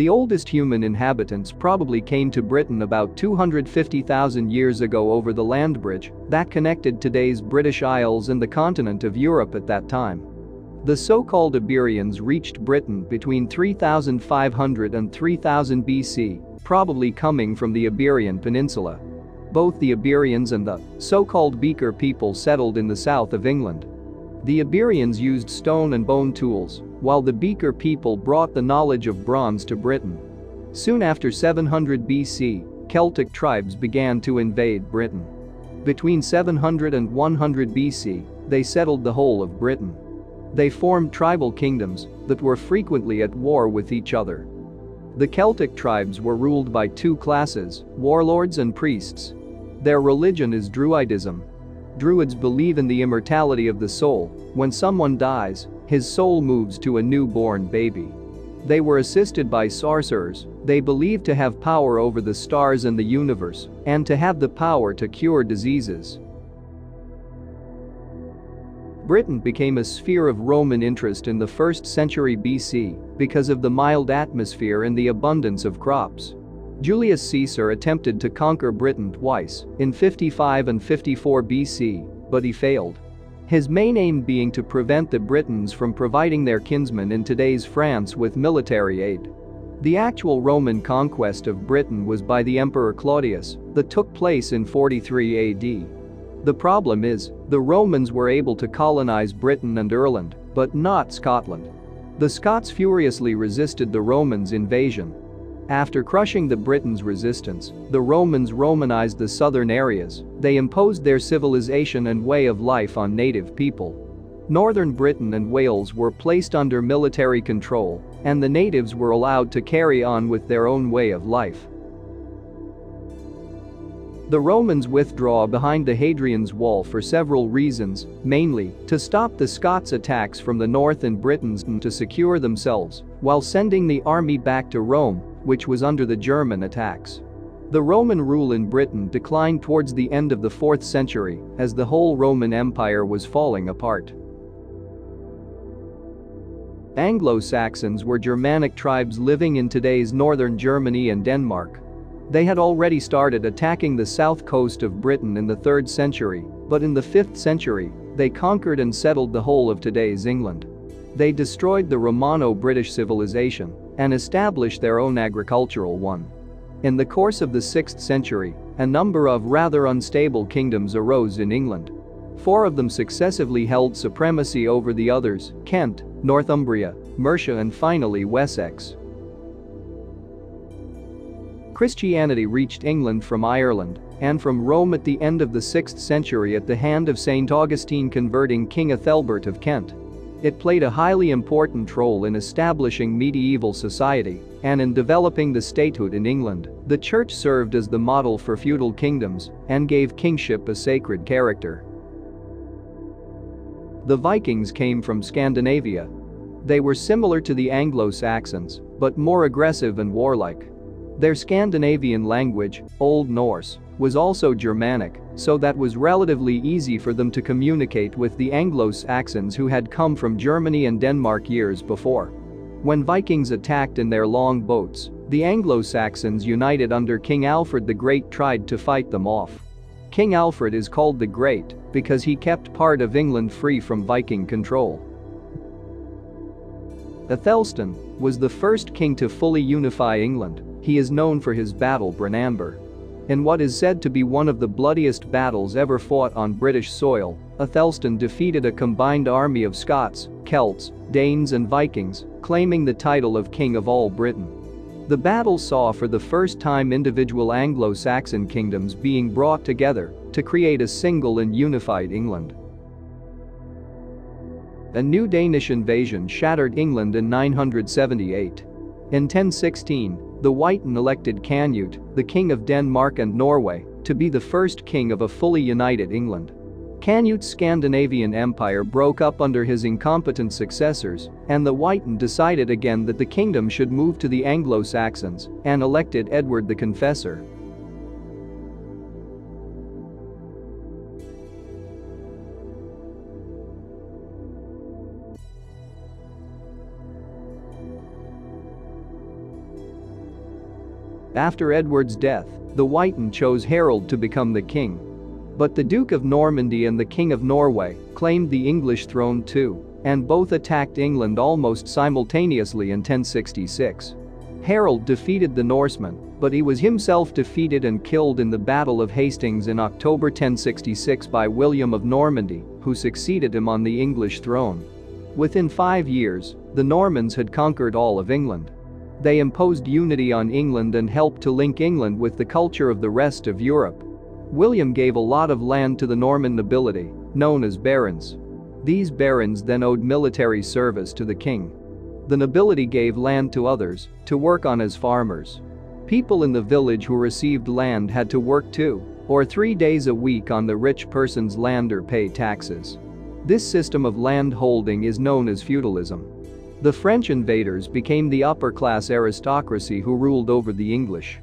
The oldest human inhabitants probably came to Britain about 250,000 years ago over the land bridge that connected today's British Isles and the continent of Europe at that time. The so-called Iberians reached Britain between 3500 and 3000 BC, probably coming from the Iberian Peninsula. Both the Iberians and the so-called Beaker people settled in the south of England. The Iberians used stone and bone tools, while the Beaker people brought the knowledge of bronze to Britain. Soon after 700 BC, Celtic tribes began to invade Britain. Between 700 and 100 BC, they settled the whole of Britain. They formed tribal kingdoms that were frequently at war with each other. The Celtic tribes were ruled by two classes, warlords and priests. Their religion is Druidism. Druids believe in the immortality of the soul. When someone dies, his soul moves to a newborn baby. They were assisted by sorcerers. They believed to have power over the stars and the universe, and to have the power to cure diseases. Britain became a sphere of Roman interest in the 1st century BC because of the mild atmosphere and the abundance of crops. Julius Caesar attempted to conquer Britain twice, in 55 and 54 BC, but he failed. His main aim being to prevent the Britons from providing their kinsmen in today's France with military aid. The actual Roman conquest of Britain was by the Emperor Claudius that took place in 43 AD. The problem is, the Romans were able to colonize Britain and Ireland, but not Scotland. The Scots furiously resisted the Romans' invasion. After crushing the Britons' resistance, the Romans Romanized the southern areas. They imposed their civilization and way of life on native people. Northern Britain and Wales were placed under military control, and the natives were allowed to carry on with their own way of life. The Romans withdraw behind the Hadrian's Wall for several reasons, mainly to stop the Scots' attacks from the north and Britons and to secure themselves, while sending the army back to Rome, which was under the German attacks. The Roman rule in Britain declined towards the end of the 4th century as the whole Roman Empire was falling apart. Anglo-Saxons were Germanic tribes living in today's northern Germany and Denmark. They had already started attacking the south coast of Britain in the 3rd century, but in the 5th century, they conquered and settled the whole of today's England. They destroyed the Romano-British civilization and established their own agricultural one. In the course of the 6th century, a number of rather unstable kingdoms arose in England. 4 of them successively held supremacy over the others: Kent, Northumbria, Mercia and finally Wessex. Christianity reached England from Ireland and from Rome at the end of the 6th century at the hand of St. Augustine converting King Ethelbert of Kent. It played a highly important role in establishing medieval society and in developing the statehood in England. The church served as the model for feudal kingdoms and gave kingship a sacred character. The Vikings came from Scandinavia. They were similar to the Anglo-Saxons, but more aggressive and warlike. Their Scandinavian language, Old Norse, was also Germanic, so that was relatively easy for them to communicate with the Anglo-Saxons who had come from Germany and Denmark years before. When Vikings attacked in their long boats, the Anglo-Saxons united under King Alfred the Great tried to fight them off. King Alfred is called the Great because he kept part of England free from Viking control. Aethelstan was the first king to fully unify England. He is known for his battle Branamber. In what is said to be one of the bloodiest battles ever fought on British soil, Aethelstan defeated a combined army of Scots, Celts, Danes and Vikings, claiming the title of King of all Britain. The battle saw for the first time individual Anglo-Saxon kingdoms being brought together to create a single and unified England. A new Danish invasion shattered England in 978. In 1016, the Witan elected Canute, the King of Denmark and Norway, to be the first king of a fully united England. Canute's Scandinavian empire broke up under his incompetent successors, and the Witan decided again that the kingdom should move to the Anglo-Saxons and elected Edward the Confessor. After Edward's death, the Wighton chose Harold to become the king. But the Duke of Normandy and the King of Norway claimed the English throne too, and both attacked England almost simultaneously in 1066. Harold defeated the Norsemen, but he was himself defeated and killed in the Battle of Hastings in October 1066 by William of Normandy, who succeeded him on the English throne. Within 5 years, the Normans had conquered all of England. They imposed unity on England and helped to link England with the culture of the rest of Europe. William gave a lot of land to the Norman nobility, known as barons. These barons then owed military service to the king. The nobility gave land to others to work on as farmers. People in the village who received land had to work 2 or 3 days a week on the rich person's land or pay taxes. This system of land holding is known as feudalism. The French invaders became the upper-class aristocracy who ruled over the English.